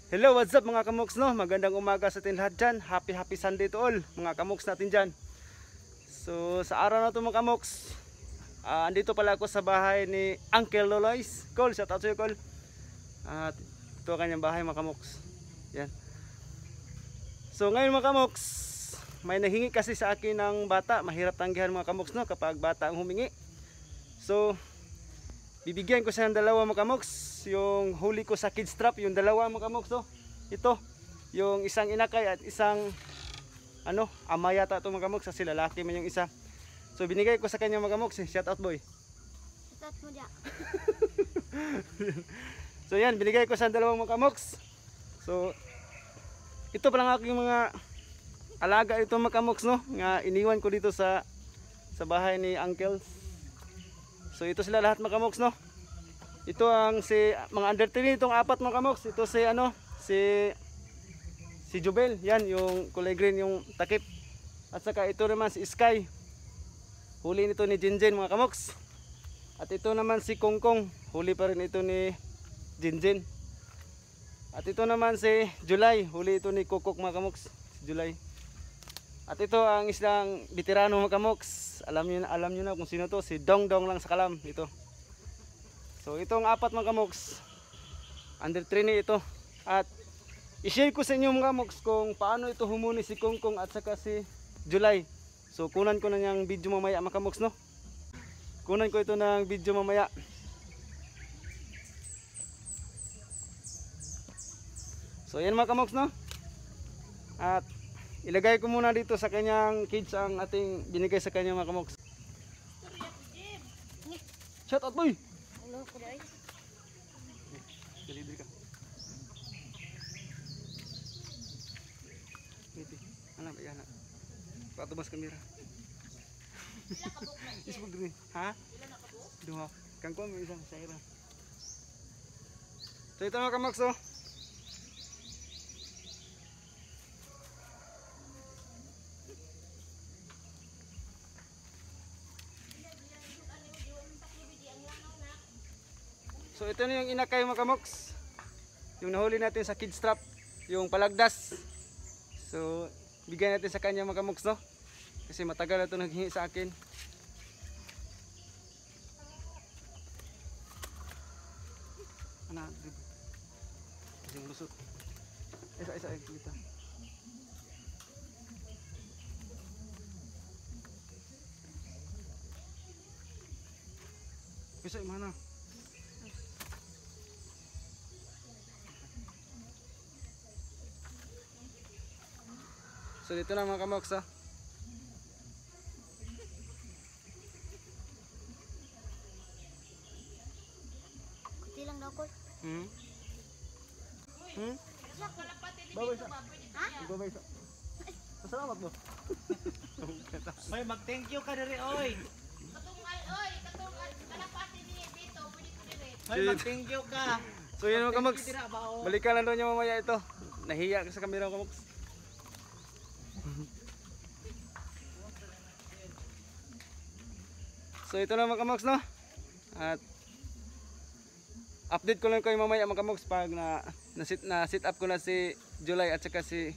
Hello, what's up mga kamoks no? Magandang umaga sa atin lahat dyan. Happy Sunday to all mga kamoks natin dyan. So sa araw na to mga kamoks, andito pala ako sa bahay ni Uncle Lolois. Col, shout out sa'yo Col. At ito ang kanyang bahay mga kamoks. Yan. So ngayon mga kamoks, may nahingi kasi sa akin ng bata. Mahirap tanggihan mga kamoks no kapag bata ang humingi. So bibigyan ko siya ng dalawa mga kamoks. Yung huli ko sa kids trap, yung dalawa mga kamoks no. Ito, yung isang inakay at isang ama yata ito mga kamoks, kasi lalaki man yung isa. So binigay ko sa kanya mga kamoks, shout out boy. Shout out mo dyan. So yan, binigay ko sa dalawang mga kamoks. So ito pa lang aking mga alaga ito mga kamoks no, nga iniwan ko dito sa bahay ni Uncle. So ito sila lahat mga kamoks no. Ito ang mga under 3 itong apat mga kamoks. Ito si Jubel, yan yung kulay green yung takip. At saka ito naman si Sky. Huli nito ni Jinjin mga kamoks. At ito naman si Kongkong, huli pa rin ito ni Jinjin. At ito naman si July, huli ito ni Kokok mga kamoks, si July. At ito ang isang veterano mga kamoks. Alam niyo na kung sino to, si Dong Dong lang sa kalam ito. So itong apat mga kamoks, under 3 ito. At i-share ko sa inyo mga kamoks kung paano ito humuni si Kongkong at saka si July. So kunan ko na niyang video mamaya mga kamoks no. Kunan ko ito ng video mamaya. So yan mga kamoks no. At ilagay ko muna dito sa kanyang cage ang ating binigay sa kanya mga kamoks. Shout out boy! Hello, kuday. Dali ka. Anak, anak. Patubas kamera. Isbog din. Ha? Dua. Kangkong may isang sayra. So ito mga kamoks oh. So ito na yung inakay mga kamoks. Yung nahuli natin sa kids trap, yung palagdas. So bigyan natin sa kanya mga kamoks no. Kasi matagal na ito naghingi sa akin. Ano, kasi lusot. Isa kita. Bisa mana? So dito na mga kamoks ha. Kunti lang daw, Kol. Babay sa. Ha? Babay sa. Salamat mo. May mag-thank you ka diri oy. May mag-thank you ka. So yun mga kamoks. Tira ba o? Balikan lang daw niya mamaya ito. Nahiya ka sa kamera mga kamoks. So ito na mga kamoks no. At update ko lang kayo mamaya mga kamoks pag na sit up ko na si July at saka si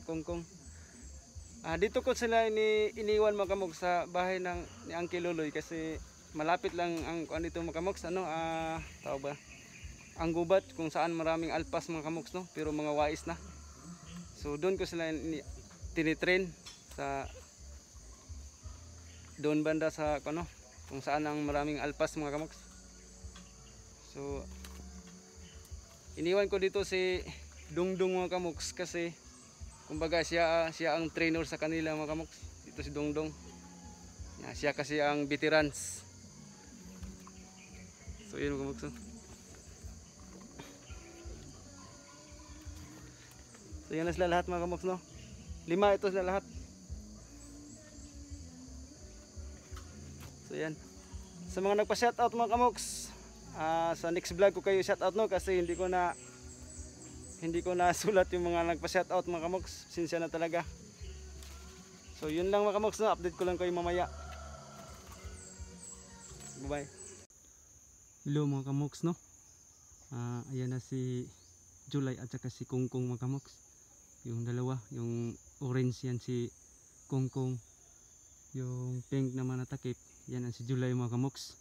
Kongkong. Dito ko sila iniwan mga kamoks sa bahay ni Uncle Loloy kasi malapit lang ang dito mga kamoks tao ba? Ang gubat kung saan maraming alpas mga kamoks no, pero mga wais na. So doon ko sila tinitrain sa doon banda sa kung saan ang maraming alpas mga kamoks. So iniwan ko dito si Dongdong mga kamoks kasi kumbaga siya ang trainer sa kanila mga kamoks. Ito si Dongdong. Siya kasi ang veterans. So yun mga kamoks. So yan na sila lahat mga kamoks no. 5 ito sila lahat. So yan. Sa mga nagpa-shoutout mga kamoks, sa next vlog ko kayo shoutout no kasi hindi ko na sulat yung mga nagpa-shoutout mga kamoks. Sinsya na talaga. So yun lang mga kamoks no, update ko lang kayo mamaya. Bye bye. Hello mga kamoks no. Ayan na si July at saka si Kongkong mga kamoks. Yung dalawa, yung orange yan si Kongkong, yung pink naman na takip yan ang si July mga kamoks.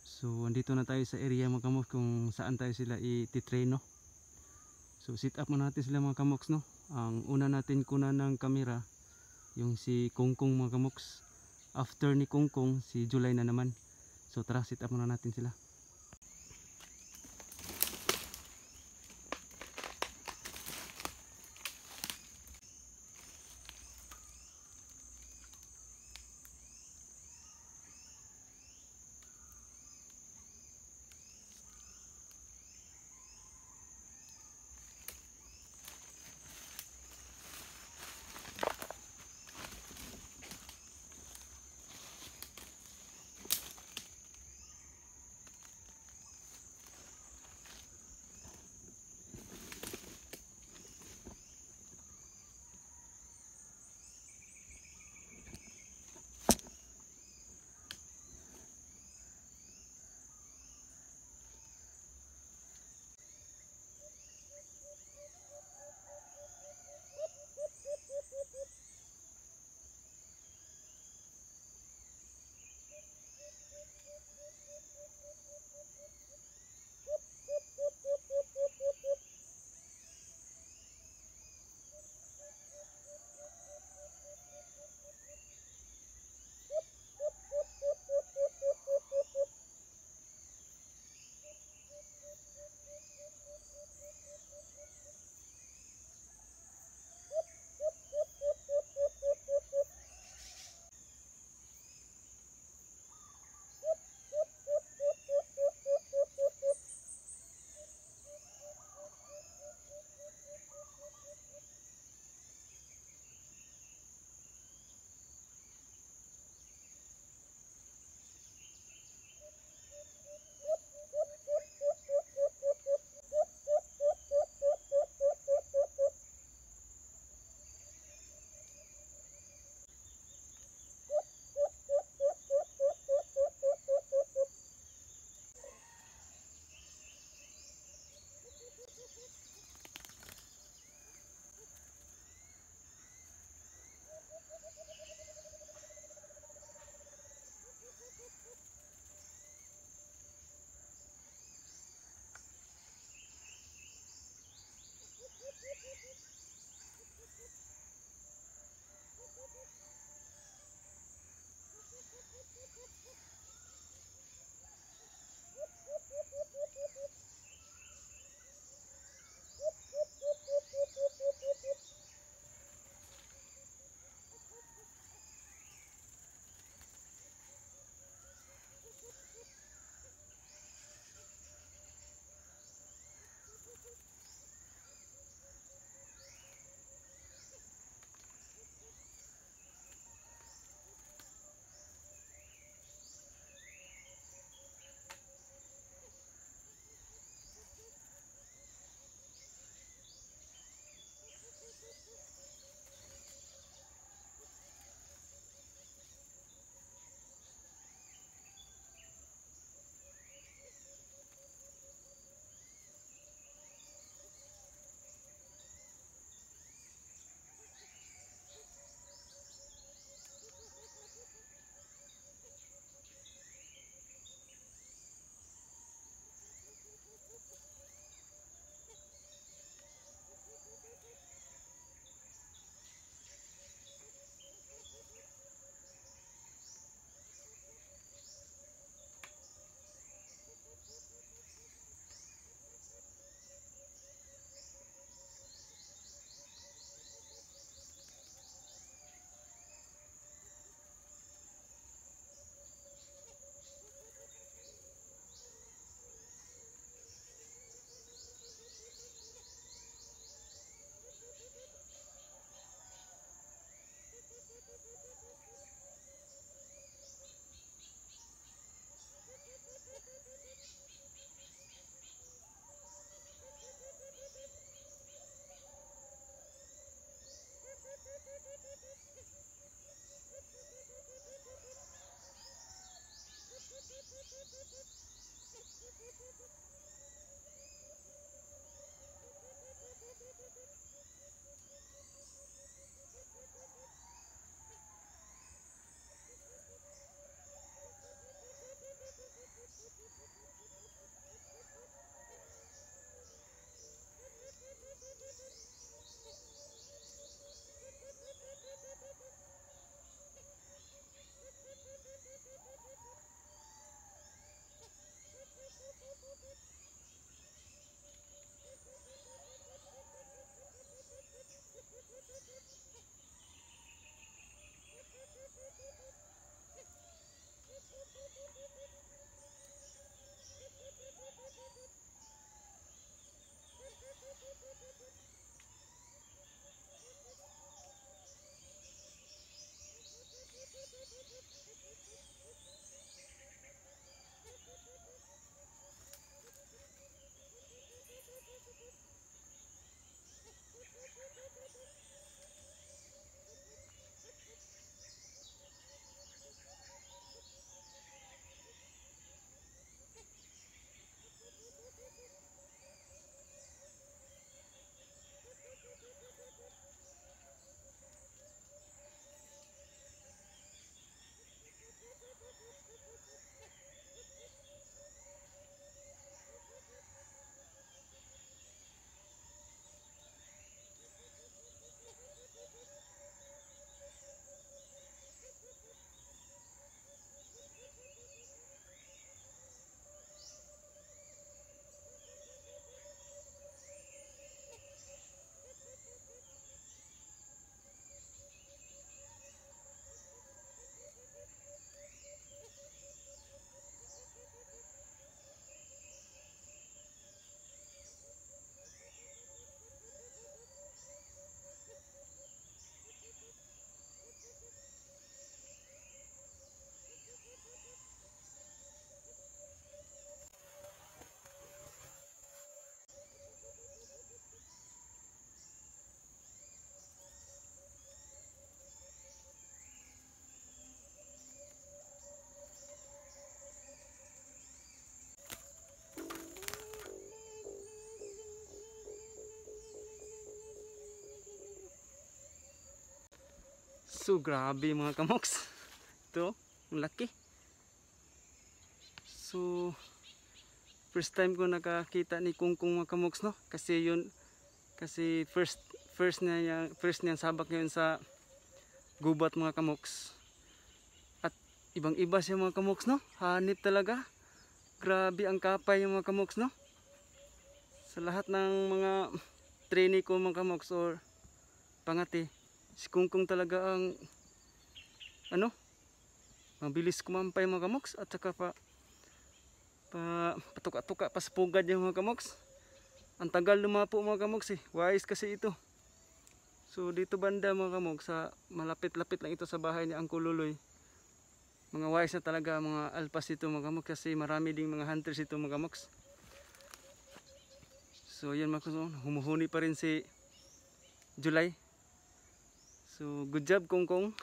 So andito na tayo sa area mga kamoks kung saan tayo sila ititreno. So sit up muna natin sila mga kamoks, no. Ang una natin kunan ng kamera yung si Kongkong mga kamoks. After ni Kongkong si July na naman. So tara, sit up muna natin sila. So grabe mga kamoks. Ito, ang laki. So first time ko nakakita ni Kungkong mga kamoks, no? Kasi first niya sabak ngayon sa gubat mga kamoks. At ibang iba siya mga kamoks, no? Hanip talaga. Grabe ang kapay yung mga kamoks, no? Sa lahat ng mga trainee ko mga kamoks or pangati, si Kungkong talaga ang mabilis kumampay mga kamoks, at saka patuka-tuka pa sa pugad yung mga kamoks. Ang tagal lumapo mga kamoks, wise kasi ito. So dito banda mga kamoks, sa malapit-lapit lang ito sa bahay ni Uncle Luloy. Mga wise na talaga mga alpas ito mga kamoks, kasi marami ding mga hunters ito mga kamoks. So yan mga kamoks, humuhuni pa rin si July. So good job Kungkong.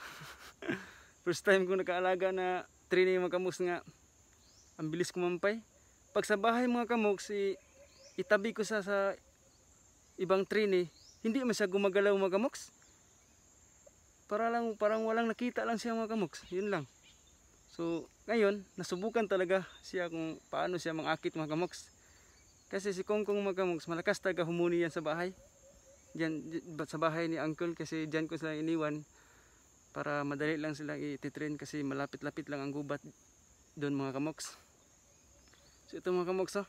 First time ko nakaalaga na trainee mga kamoks nga ang bilis kumampay. Pag sa bahay mga kamoks, itabi ko sa ibang trainee, hindi man siya gumagalaw mga kamoks. Parang walang nakita lang siya mga kamoks. Yun lang. So ngayon nasubukan talaga siya kung paano siya mangakit mga kamoks. Kasi si Kungkong mga kamoks, malakas talaga humuni yan sa bahay. Diyan sa bahay ni Uncle, kasi diyan ko sila iniwan para madali lang sila i-train, kasi malapit-lapit lang ang gubat doon mga kamoks. So ito mga kamoks,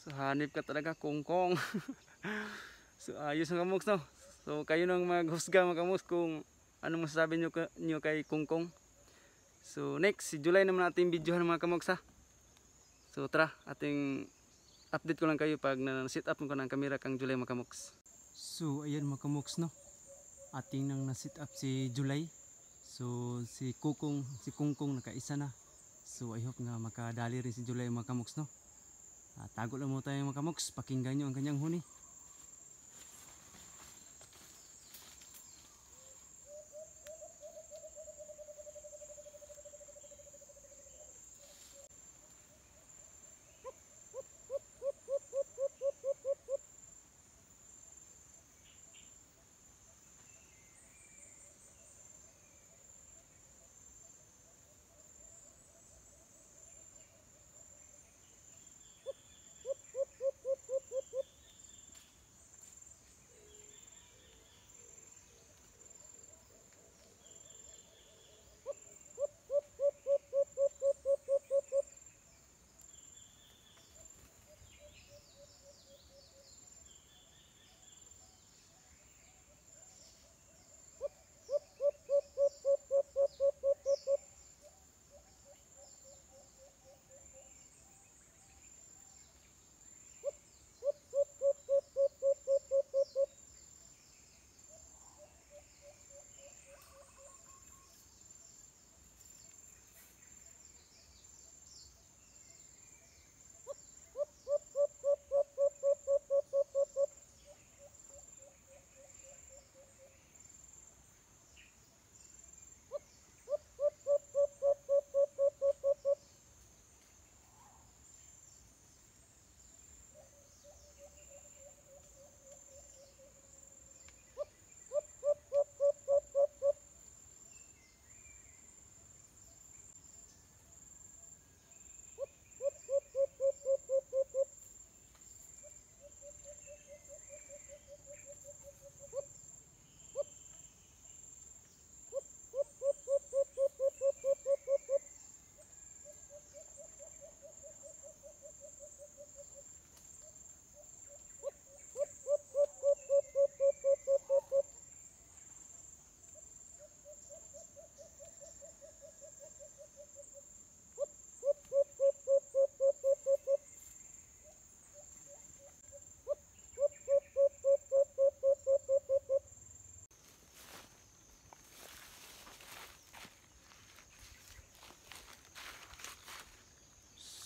so hanip ka talaga Kungkong. So ayos mga kamoks, no? So kayo nang maghusga mga kamoks kung ano masasabi nyo kay Kungkong. So next, si July naman natin videohan mga kamoks, ha. So tara, ating update ko lang kayo pag na-set up ko ng camera kang July mga kamoks. So ayan mga kamoks, no? Ating nang na-set up si July. So si Kungkong nakaisa na. So I hope nga makadali rin si July mga kamoks, no? Tago lang muna tayo mga kamoks, pakinggan nyo ang kanyang huni.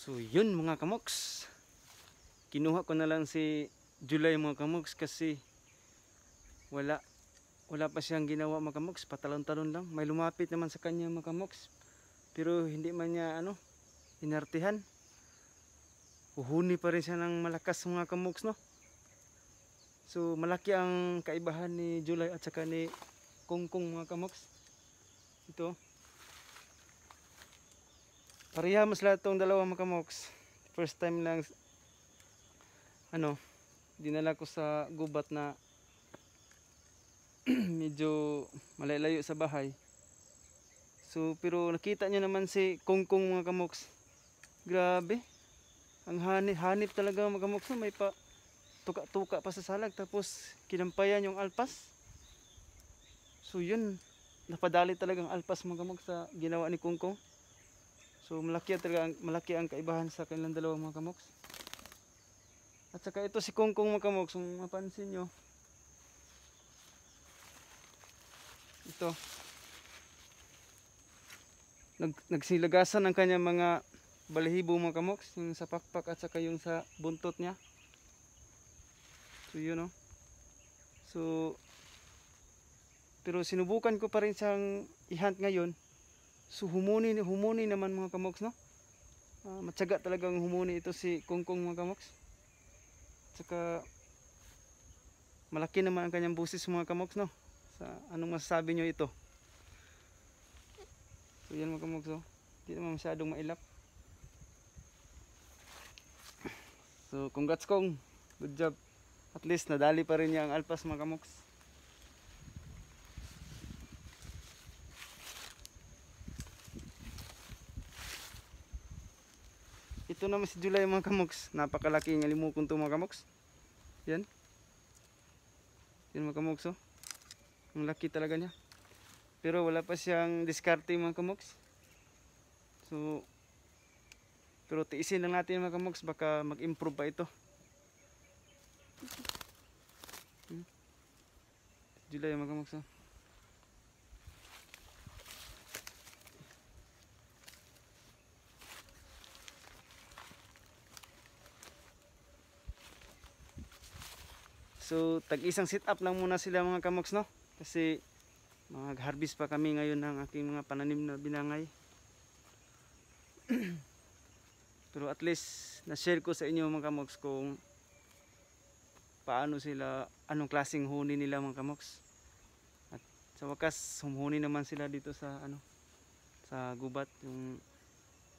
So yun mga kamoks, kinuha ko na lang si July mga kamoks, kasi wala pa siyang ginawa mga kamoks, patalon-talon lang. May lumapit naman sa kanya mga kamoks, pero hindi man niya inartihan. Uhuni pa rin siya ng malakas mga kamoks, no? So malaki ang kaibahan ni July at saka ni kungkong mga kamoks. Ito. Pareha mas lahat tong dalawa mga kamoks. First time lang dinala ko sa gubat na medyo malalayo sa bahay. So pero nakita nyo naman si kungkong mga kamoks. Grabe. Ang hanip talaga mga kamoks, no? May pa tuka-tuka pa sa salag, tapos kinampayan yung alpas. So yun, napadali talagang alpas mga kamoks sa ginawa ni kungkong. So malaki ang kaibahan sa kanilang dalawa mga kamoks. At saka ito si kungkong mga kamoks, kung mapansin nyo, ito nagsilagasan ang kanyang mga balahibo mga kamoks, yung sa pakpak at saka yung sa buntot niya. So yun, no? So pero sinubukan ko pa rin siyang i-hunt ngayon. So humuni naman mga kamoks, no? Matyaga talagang humuni ito si kungkong mga kamoks. Saka malaki naman ang kanyang busis mga kamoks, no? Sa anong masasabi nyo ito? So yan mga kamoks, no? Hindi naman masyadong mailap. So congrats kong, good job. At least nadali pa rin niya ang alpas mga kamoks. Ito naman si July mga kamoks. Napakalaki ng limukon to mga kamoks. Yan. Yan mga kamoks, oh. Ang laki talaga niya. Pero wala pa siyang diskarte mga kamoks. So pero tiisin lang natin mga kamoks, baka mag-improve pa ito. July mga kamoks, oh. So tag-isang sit up lang muna sila mga kamoks, no? Kasi mag-harvest pa kami ngayon ng aking mga pananim na binangay. Pero at least na-share ko sa inyo mga kamoks kung paano sila, anong klaseng huni nila mga kamoks. At sa wakas humuni naman sila dito sa sa gubat. Yung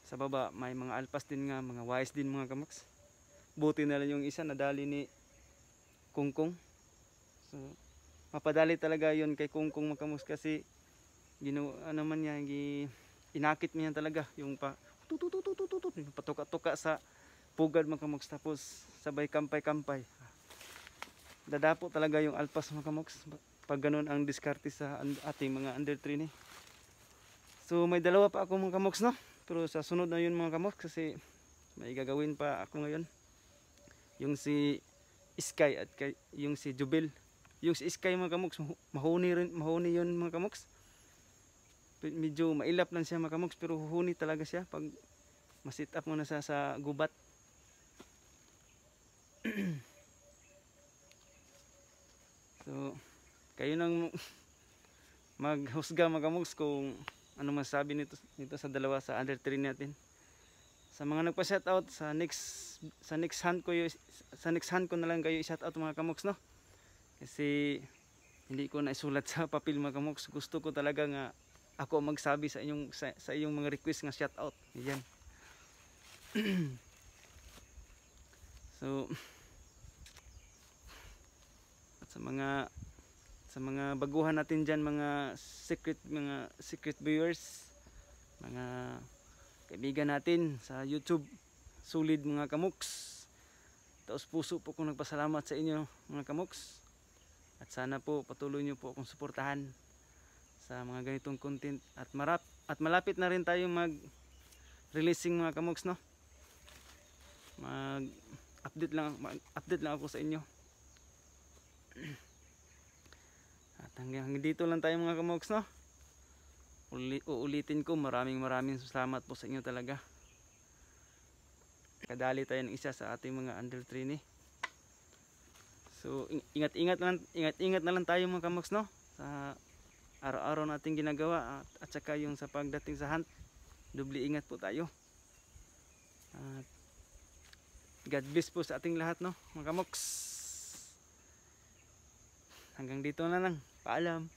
sa baba may mga alpas din nga, mga wise din mga kamoks. Buti na lang yung isa nadali ni kungkong. So mapadali talaga yon kay kungkong mga kamoks, kasi man niya, inakit niya talaga yung patuka-tuka sa pugad mga kamoks, tapos sabay kampay-kampay. Dadapo talaga yung alpas mga kamoks pag ganun ang diskarte sa ating mga under 3 ni. So may dalawa pa ako mga kamoks, no? Pero sa sunod na yun mga kamoks, kasi may gagawin pa ako ngayon. Yung si Sky at yung si Jubil. Yung si Sky mga kamoks, mahuni yun mga kamoks. Medyo mailap lang siya mga kamoks, pero huhuni talaga siya pag masit up mo na sa gubat. So kayo nang maghusga mga kamoks kung ano masasabi nito sa dalawa sa under 3 natin. Sa mga nagpa-shoutout sa next hunt ko na lang kayo i-shoutout mga kamoks, no? Kasi hindi ko na isulat sa papel mga kamoks. Gusto ko talaga nga ako magsabi sa iyong mga request nga shoutout. Yan. So at sa mga baguhan natin diyan, mga secret viewers, mga kaibigan natin sa YouTube, solid mga kamoks. Taos puso po kong nagpasalamat sa inyo mga kamoks. At sana po patuloy nyo po akong suportahan sa mga ganitong content. At malapit na rin tayong mag-releasing mga kamoks, no? Mag-update lang ako sa inyo. At hanggang dito lang tayo mga kamoks, no? Uulitin ko, maraming salamat po sa inyo talaga. Kadali tayo ng isa sa ating mga under 3 ni. So ingat-ingat na lang tayo mga kamoks, no? Sa araw-araw nating ginagawa, at saka yung sa pagdating sa hunt, doble ingat po tayo. At God bless po sa ating lahat, no mga kamoks. Hanggang dito na lang. Paalam.